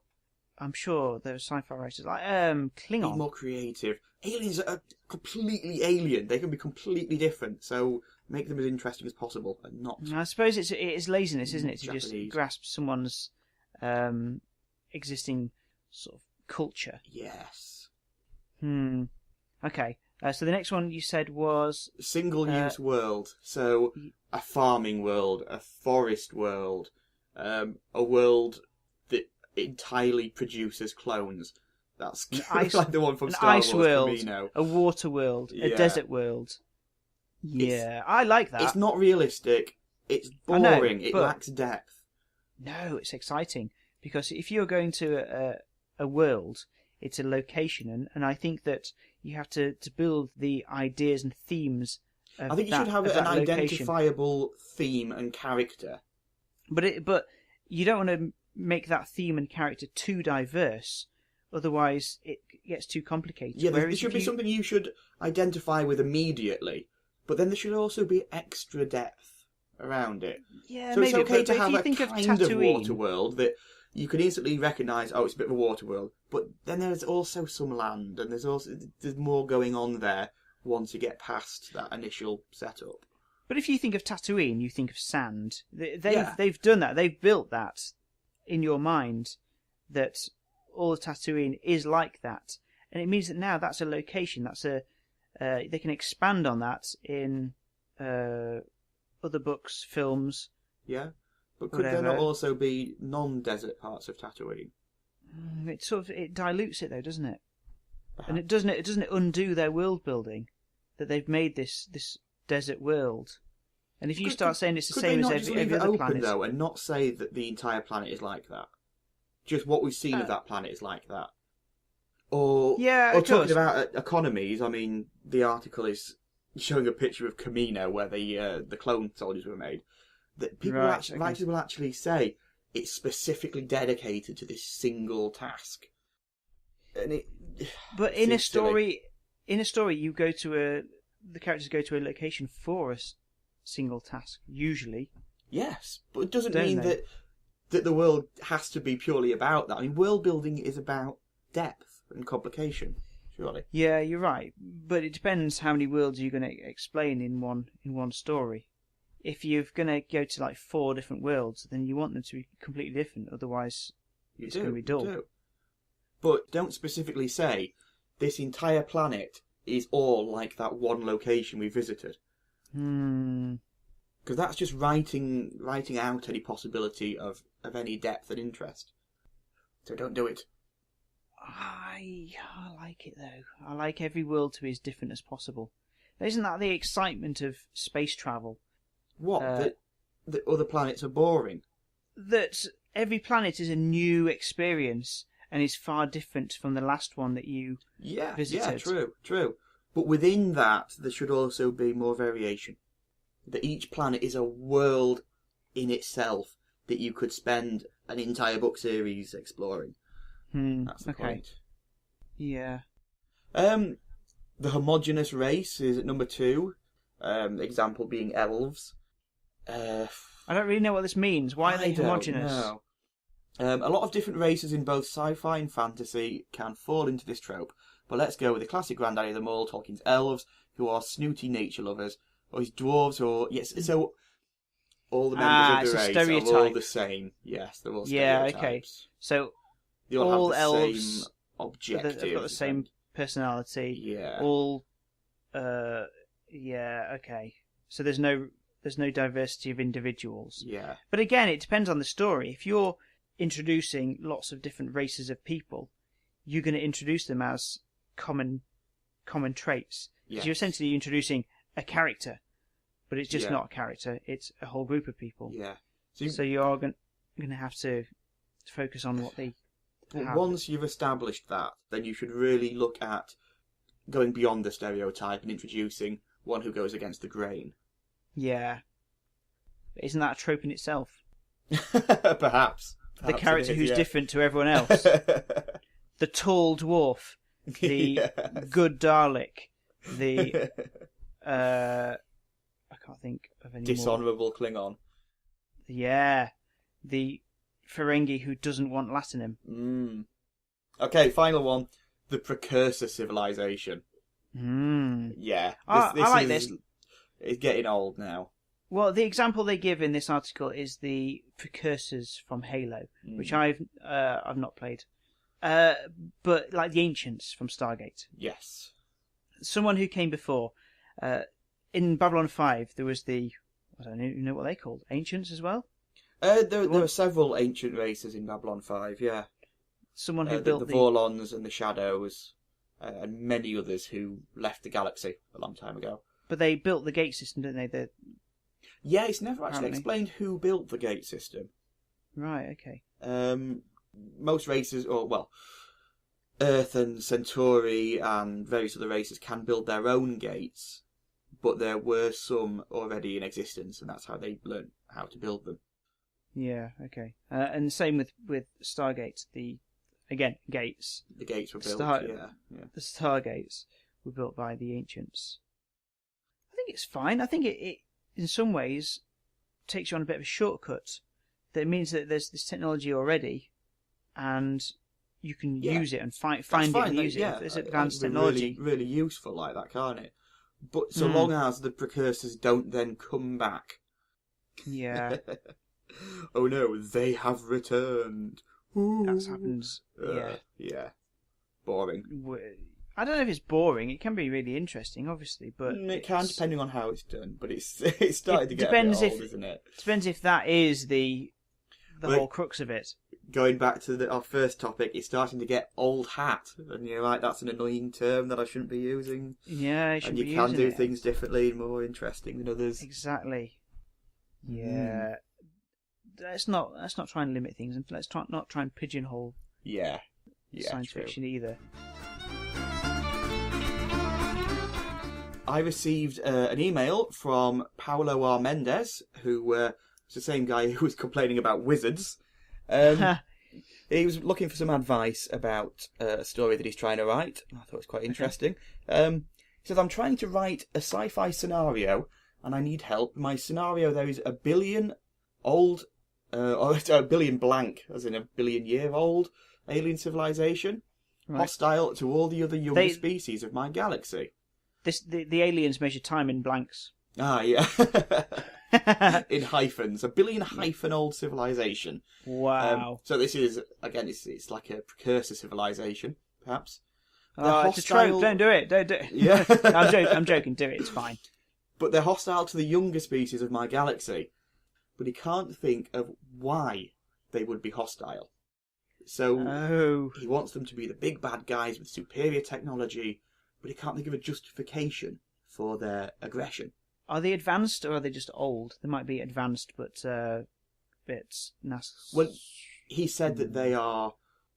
there are sci-fi writers like Klingon. Be more creative. Aliens are completely alien. They can be completely different. So make them as interesting as possible, and not. I suppose it is laziness, isn't it, to Japanese. Just grasp someone's existing sort of culture. Yes. Okay. So the next one you said was single-use world. So a farming world, a forest world, a world that entirely produces clones. That's like the one from Star ice Wars, world, Camino. a water world, a desert world. Yeah, I like that. It's not realistic. It's boring. It lacks depth. No, it's exciting. Because if you're going to a world, it's a location. And I think that you have to build the ideas and themes of I think you should have an identifiable theme and character. But you don't want to make that theme and character too diverse. Otherwise, it gets too complicated. Yeah, there should be something you should identify with immediately. But then there should also be extra depth around it. Yeah, so maybe. It's okay to have a kind of water world that you can instantly recognise, oh, it's a bit of a water world. But then there's also some land, and there's more going on there once you get past that initial setup. But if you think of Tatooine, you think of sand. They've done that. They've built that in your mind, that all of Tatooine is like that. And it means that now that's a location. They can expand on that in other books, films. Yeah, but could there not also be non-desert parts of Tatooine? It dilutes it though, doesn't it? Perhaps. And it doesn't undo their world building, that they've made this desert world. And if you start saying it's the same as every other planet, though, and not say that the entire planet is like that, just what we've seen of that planet is like that. Or talking about economies, I mean, the article is showing a picture of Camino where the clone soldiers were made. That writers will actually say it's specifically dedicated to this single task. And but in a story, the characters go to a location for a single task usually. Yes, but it doesn't mean that the world has to be purely about that. I mean, world building is about depth and complication, surely. Yeah, you're right. But it depends how many worlds you're going to explain in one story. If you're going to go to like 4 different worlds, then you want them to be completely different. Otherwise, it's going to be dull. But don't specifically say this entire planet is all like that one location we visited. Because that's just writing out any possibility of any depth and interest. So don't do it. I like it though. I like every world to be as different as possible. Isn't that the excitement of space travel? What? That other planets are boring? That every planet is a new experience and is far different from the last one that you visited. Yeah, true. But within that, there should also be more variation. That each planet is a world in itself that you could spend an entire book series exploring. That's the point. Yeah. The homogeneous race is at number 2. Example being elves. I don't really know what this means. Why are they homogeneous? No. A lot of different races in both sci-fi and fantasy can fall into this trope. But let's go with the classic granddaddy of them all, Tolkien's elves, who are snooty nature lovers, or his dwarves, so all the members of the race are all the same. Yes, they're all stereotypes. Yeah, okay. So they all have the elves, same objectives. They've got the same personality. Yeah. All, okay. So there's no diversity of individuals. Yeah. But again, it depends on the story. If you're introducing lots of different races of people, you're going to introduce them as common traits. Yes. So you're essentially introducing a character, but it's just not a character. It's a whole group of people. Yeah. So you are going to have to focus on what they have. Once you've established that, then you should really look at going beyond the stereotype and introducing one who goes against the grain. Yeah. But isn't that a trope in itself? Perhaps. The character who's different to everyone else. The tall dwarf. The good Dalek. The... I can't think of any dishonourable Klingon. Yeah. The Ferengi who doesn't want Latinum. Okay, final one. The precursor civilization. Yeah. I like this. It's getting old now. Well, the example they give in this article is the precursors from Halo, which I've not played. But like the ancients from Stargate. Yes. Someone who came before. In Babylon 5, there was I don't know what they called, ancients as well? There were several ancient races in Babylon 5, yeah. someone who built the Vorlons and the Shadows, and many others who left the galaxy a long time ago. But they built the gate system, didn't they? Yeah, it's never actually explained who built the gate system. Right, okay. Most races, Earth and Centauri and various other races can build their own gates, but there were some already in existence, and that's how they learned how to build them. Yeah, okay. And the same with Stargates. Gates. The gates were built, yeah. The Stargates were built by the ancients. I think it's fine. I think it in some ways takes you on a bit of a shortcut. That means that there's this technology already, and you can use it and find it and use it. It's advanced technology. Really, really useful like that, can't it? But so long as the precursors don't then come back. Yeah. Oh no, they have returned. Ooh. That happens. Yeah. Boring. I don't know if it's boring. It can be really interesting, obviously, but it can, depending on how it's done. But it's starting to get a bit old, isn't it? Depends if that is the whole crux of it. Going back to our first topic, it's starting to get old hat, and you're like, that's an annoying term that I shouldn't be using. Yeah, I shouldn't be using it. And you can do things differently and more interesting than others. Exactly. Yeah. Let's not try and limit things, and let's not try and pigeonhole. Yeah. Science fiction either. I received an email from Paulo R. Mendez, who was the same guy who was complaining about wizards. He was looking for some advice about a story that he's trying to write. I thought it was quite interesting. He says, I'm trying to write a sci-fi scenario, and I need help. My scenario, there is a billion old, or a billion blank, as in a billion-year-old alien civilization, hostile to all the other younger species of my galaxy. The aliens measure time in blanks. Ah, yeah. In hyphens. A billion hyphen old civilization. Wow. So this is, again, it's like a precursor civilization, perhaps. It's a trope. Don't do it. Don't do it. Yeah. I'm joking. Do it. It's fine. But they're hostile to the younger species of my galaxy. But he can't think of why they would be hostile. So he wants them to be the big bad guys with superior technology, but he can't think of a justification for their aggression. Are they advanced or are they just old? They might be advanced, but bits nasty. Well, he said that they are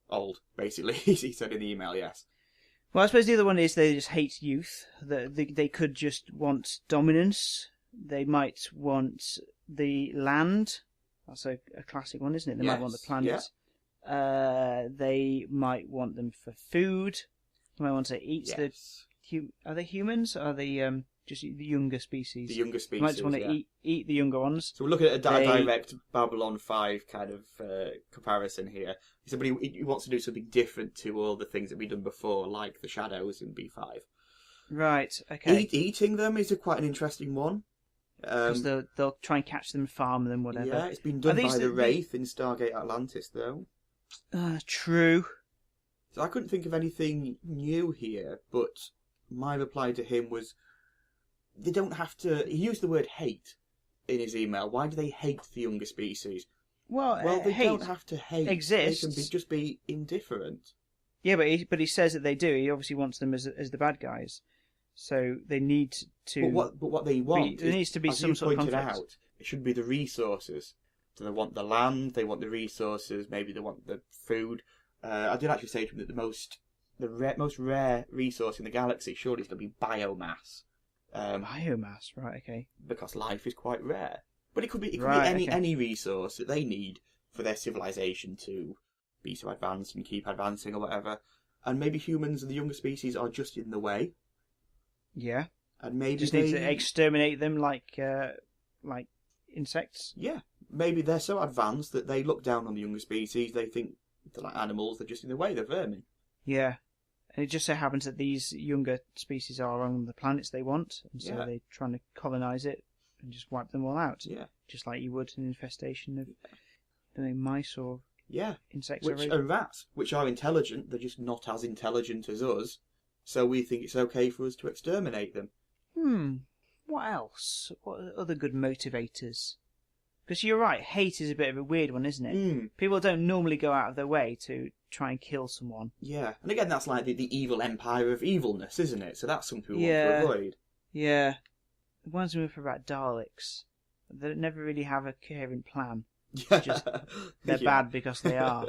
old, basically. He said in the email, yes. Well, I suppose the other one is they just hate youth. They could just want dominance. They might want the land. That's a classic one, isn't it? They might want the planet. Yeah. They might want them for food. They might want to eat Are they humans? Or are they just the younger species? The younger species, they might just want to eat the younger ones. So we're looking at a direct Babylon 5 kind of comparison here. He said, but he wants to do something different to all the things that we've done before, like the Shadows in B5. Right, okay. Eating them is quite an interesting one. Because they'll try and catch them, farm them, whatever. Yeah, it's been done by the Wraith in Stargate Atlantis, though. True. So I couldn't think of anything new here, but my reply to him was, they don't have to... He used the word hate in his email. Why do they hate the younger species? Well, they don't have to hate. Exists. They can just be indifferent. Yeah, but he says that they do. He obviously wants them as the bad guys. So they need to... But what they want... there needs to be some sort of conflict. Out, it should be the resources. So they want the land, they want the resources, maybe they want the food. I did actually say to him that the most rare resource in the galaxy surely is going to be biomass. Biomass, right? Okay. Because life is quite rare, but it could be any resource that they need for their civilization to be so advanced and keep advancing or whatever. And maybe humans and the younger species are just in the way. Yeah. And maybe just need to exterminate them like insects. Yeah. Maybe they're so advanced that they look down on the younger species. They think they're like animals. They're just in the way. They're vermin. Yeah. And it just so happens that these younger species are on the planets they want, and so they're trying to colonize it and just wipe them all out. Yeah. Just like you would an infestation of mice or insects or rats, which are intelligent. They're just not as intelligent as us. So we think it's okay for us to exterminate them. What else? What are other good motivators? Because you're right, hate is a bit of a weird one, isn't it? Mm. People don't normally go out of their way to try and kill someone. Yeah, and again, that's like the evil empire of evilness, isn't it? So that's something we want Yeah. to avoid. Yeah. The ones we for about Daleks, they never really have a coherent plan. Yeah. They're bad because they are.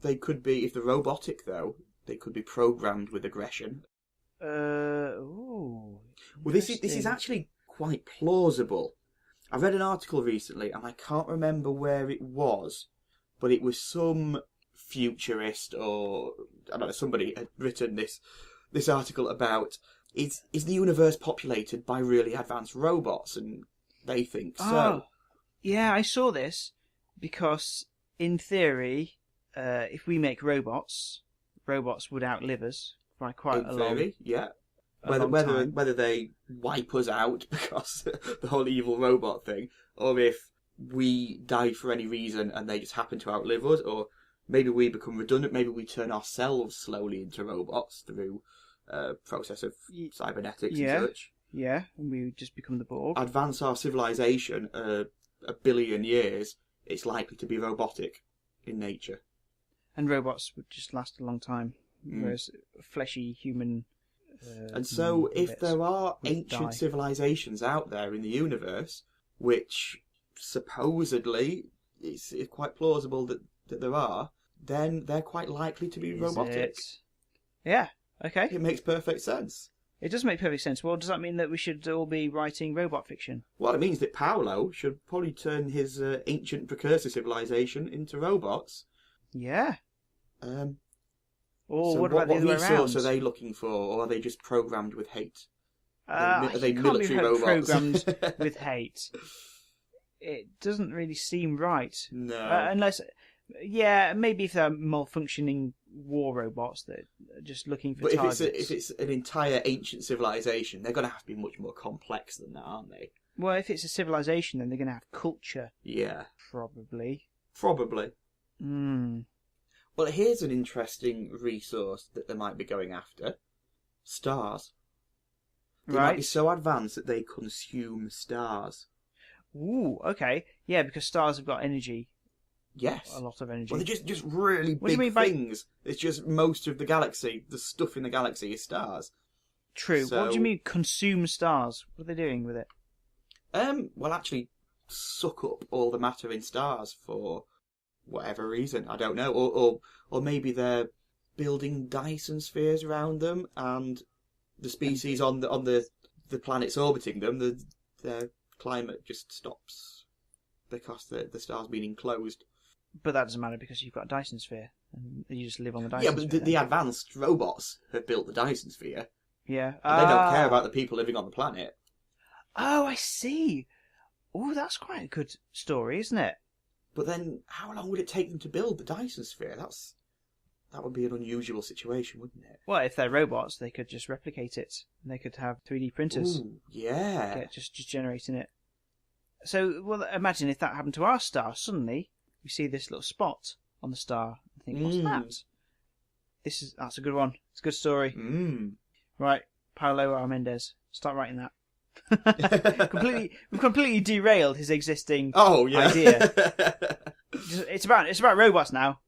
They could be, if they're robotic though, they could be programmed with aggression. Ooh. Well, this is actually quite plausible. I read an article recently, and I can't remember where it was, but it was some futurist, or I don't know, somebody had written this article about is the universe populated by really advanced robots, and they think so. Oh, yeah, I saw this because in theory, if we make robots would outlive us by quite a long. Yeah. Whether they wipe us out because the whole evil robot thing, or if we die for any reason and they just happen to outlive us, or maybe we become redundant, maybe we turn ourselves slowly into robots through a process of cybernetics and such. Yeah, and we just become the Borg. Advance our civilization a billion years, it's likely to be robotic in nature. And robots would just last a long time, whereas fleshy human... and so if there are ancient civilizations out there in the universe, which supposedly it's quite plausible that there are, then they're quite likely to be robotic. Yeah, okay. It makes perfect sense. It does make perfect sense. Well, does that mean that we should all be writing robot fiction? Well, it means that Paolo should probably turn his ancient precursor civilization into robots. Yeah. So what about the other way around? What resource are they looking for, or are they just programmed with hate? Are they can't military be robots? Programmed with hate. It doesn't really seem right. No. Unless, maybe if they're malfunctioning war robots that are just looking for targets. But if it's an entire ancient civilization, they're going to have to be much more complex than that, aren't they? Well, if it's a civilization, then they're going to have culture. Yeah. Probably. Well, here's an interesting resource that they might be going after. Stars. They might be so advanced that they consume stars. Ooh, okay. Yeah, because stars have got energy. Yes. A lot of energy. Well, they're just really big things. It's just most of the galaxy, the stuff in the galaxy is stars. True. So, what do you mean consume stars? What are they doing with it? Well, actually suck up all the matter in stars for whatever reason. I don't know. Or maybe they're building Dyson spheres around them, and the species on the planets orbiting them, their climate just stops because the star's been enclosed. But that doesn't matter because you've got a Dyson sphere and you just live on the Dyson sphere. Yeah, but the advanced robots have built the Dyson sphere. Yeah. And they don't care about the people living on the planet. Oh, I see. Oh, that's quite a good story, isn't it? But then, how long would it take them to build the Dyson sphere? That would be an unusual situation, wouldn't it? Well, if they're robots, they could just replicate it. And they could have 3D printers. Ooh, yeah. Just generating it. So, well, imagine if that happened to our star. Suddenly, we see this little spot on the star and think, what's that? That's a good one. It's a good story. Right, Paolo Armendez, start writing that. We've completely derailed his existing idea. It's about robots now.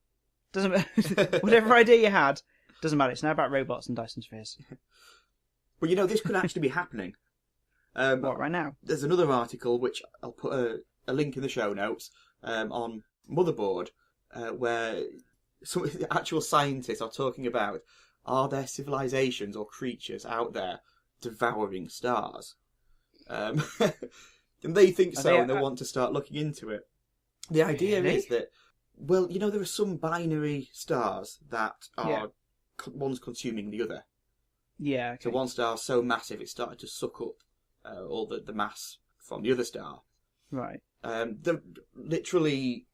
Whatever idea you had doesn't matter. It's now about robots and Dyson spheres. Well, this could actually be happening. What, right now? There's another article which I'll put a link in the show notes on Motherboard, where some actual scientists are talking about, are there civilizations or creatures out there devouring stars? And they think so, and they want to start looking into it. The idea is that, well, there are some binary stars that are one's consuming the other. Yeah. Okay. So one star is so massive it started to suck up all the mass from the other star. Right. Literally,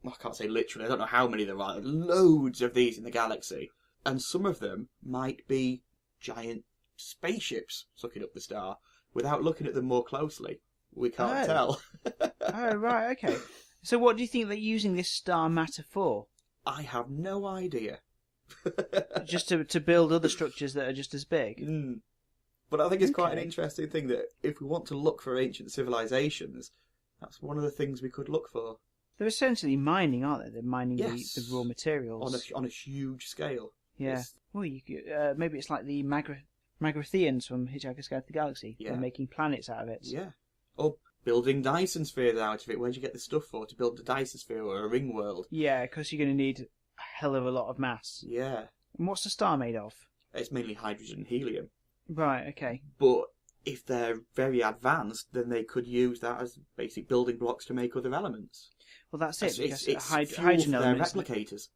well, I can't say literally, I don't know how many there are. Loads of these in the galaxy. And some of them might be giant spaceships sucking up the star. Without looking at them more closely, we can't tell. Oh, right, okay. So what do you think they're using this star matter for? I have no idea. Just to build other structures that are just as big? But I think it's quite an interesting thing that if we want to look for ancient civilizations, That's one of the things we could look for. They're essentially mining, aren't they? They're mining Yes. the raw materials. On a huge scale. Yeah. It's... Well, you could, maybe it's like the Magrathians from Hitchhiker's Guide to the Galaxy. Yeah. They're making planets out of it. Yeah. Or building Dyson spheres out of it. Where'd you get the stuff for to build a Dyson sphere or a ring world? Yeah, because you're going to need a hell of a lot of mass. Yeah. And what's the star made of? It's mainly hydrogen and helium. Right, okay. But if they're very advanced, then they could use that as basic building blocks to make other elements. Well, that's it. It's Hydrogen fuel for their elements. replicators.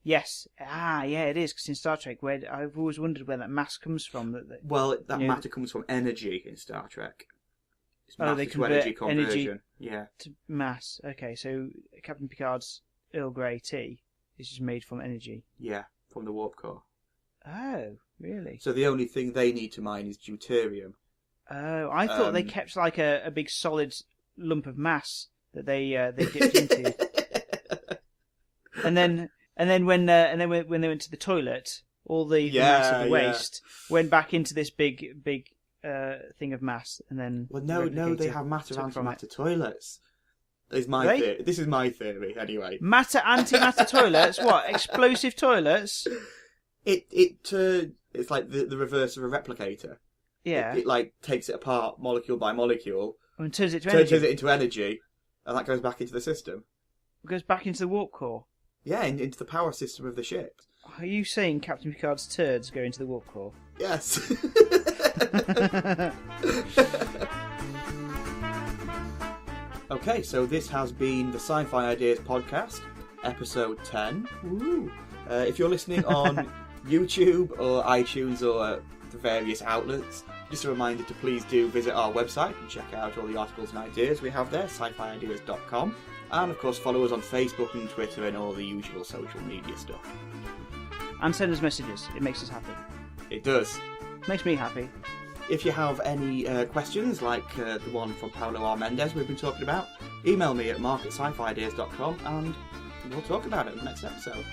Yes. Yeah, it is. Because in Star Trek, I've always wondered where that mass comes from. Well, that matter comes from energy in Star Trek. It's they convert energy conversion. Yeah. To mass. Okay, so Captain Picard's Earl Grey tea is just made from energy. Yeah, from the warp core. Oh, really? So the only thing they need to mine is deuterium. Oh, I thought they kept like a big solid lump of mass that they dipped into, and then when they went to the toilet, all the mass of the waste went back into this big thing of mass, and then no, they have matter antimatter toilets. This is my theory, anyway. Matter antimatter toilets? What, explosive toilets? It's like the reverse of a replicator. Yeah. It like takes it apart molecule by molecule and turns it into energy, and that goes back into the system. It goes back into the warp core. Yeah, into the power system of the ship. Are you saying Captain Picard's turds go into the warp core? Yes. Okay, so this has been the Sci-Fi Ideas Podcast, episode 10. Woo! If you're listening on YouTube or iTunes or the various outlets, just a reminder to please do visit our website and check out all the articles and ideas we have there, sci-fiideas.com. And of course follow us on Facebook and Twitter and all the usual social media stuff. And send us messages, it makes us happy. It does. Makes me happy. If you have any questions, like the one from Paolo R. Mendez we've been talking about, email me at mark@scifiideas.com and we'll talk about it in the next episode.